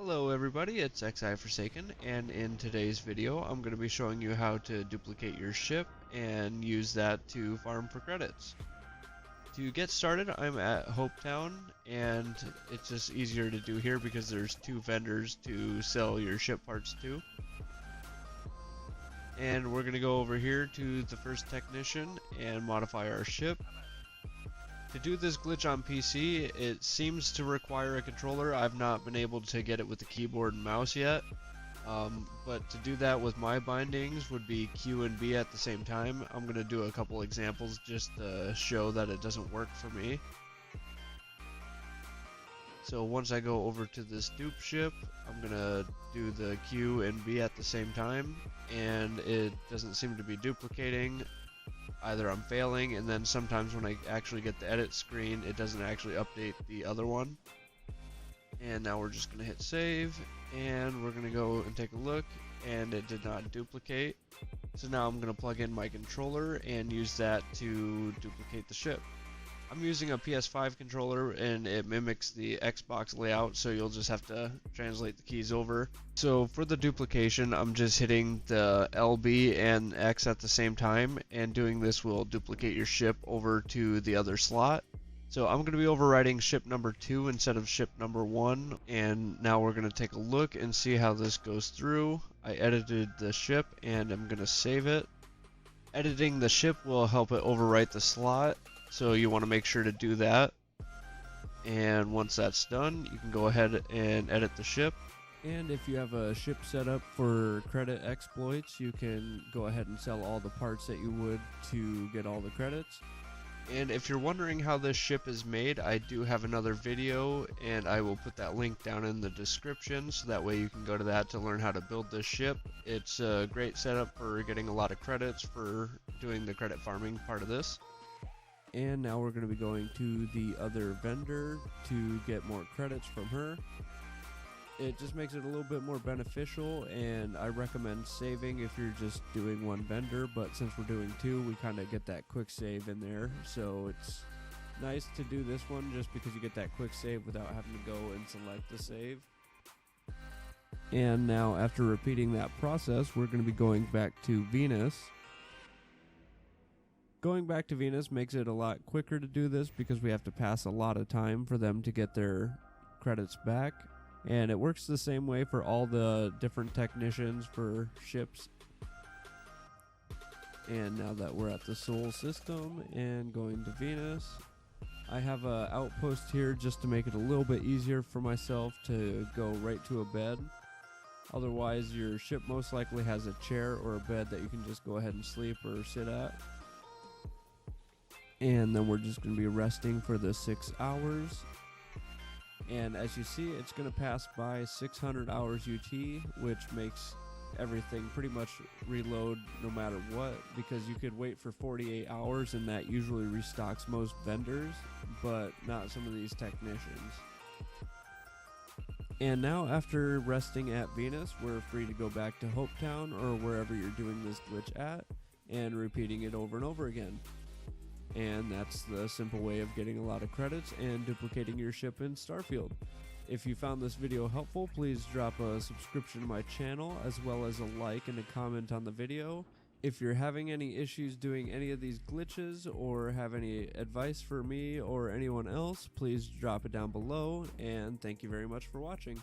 Hello everybody, it's XI Forsaken, and in today's video I'm going to be showing you how to duplicate your ship and use that to farm for credits. To get started, I'm at Hopetown, and it's just easier to do here because there's two vendors to sell your ship parts to. And we're going to go over here to the first technician and modify our ship. To do this glitch on PC, it seems to require a controller. I've not been able to get it with the keyboard and mouse yet. But to do that with my bindings would be Q and B at the same time. I'm going to do a couple examples just to show that it doesn't work for me. So once I go over to this dupe ship, I'm going to do the Q and B at the same time, and it doesn't seem to be duplicating. Either I'm failing, and then sometimes when I actually get the edit screen, it doesn't actually update the other one. And now we're just going to hit save, and we're going to go and take a look, and it did not duplicate. So now I'm going to plug in my controller and use that to duplicate the ship. I'm using a PS5 controller, and it mimics the Xbox layout, so you'll just have to translate the keys over. So for the duplication, I'm just hitting the LB and X at the same time, and doing this will duplicate your ship over to the other slot. So I'm going to be overwriting ship number 2 instead of ship number 1, and now we're going to take a look and see how this goes through. I edited the ship, and I'm going to save it. Editing the ship will help it overwrite the slot, so you want to make sure to do that. And once that's done, you can go ahead and edit the ship. And if you have a ship set up for credit exploits, you can go ahead and sell all the parts that you would to get all the credits. And if you're wondering how this ship is made, I do have another video, and I will put that link down in the description, so that way you can go to that to learn how to build this ship. It's a great setup for getting a lot of credits for doing the credit farming part of this. And now we're going to be going to the other vendor to get more credits from her. It just makes it a little bit more beneficial, and I recommend saving if you're just doing one vendor, but since we're doing two, we kind of get that quick save in there, so it's nice to do this one just because you get that quick save without having to go and select the save. And now after repeating that process, we're going to be going back to Venus. Going back to Venus makes it a lot quicker to do this because we have to pass a lot of time for them to get their credits back. And it works the same way for all the different technicians for ships. And now that we're at the Sol system and going to Venus, I have an outpost here just to make it a little bit easier for myself to go right to a bed. Otherwise, your ship most likely has a chair or a bed that you can just go ahead and sleep or sit at. And then we're just going to be resting for the 6 hours. And as you see, it's going to pass by 600 hours UT, which makes everything pretty much reload no matter what, because you could wait for 48 hours and that usually restocks most vendors, but not some of these technicians. And now after resting at Venus, we're free to go back to Hopetown or wherever you're doing this glitch at and repeating it over and over again. And that's the simple way of getting a lot of credits and duplicating your ship in Starfield. If you found this video helpful, please drop a subscription to my channel, as well as a like and a comment on the video. If you're having any issues doing any of these glitches or have any advice for me or anyone else, please drop it down below, and thank you very much for watching.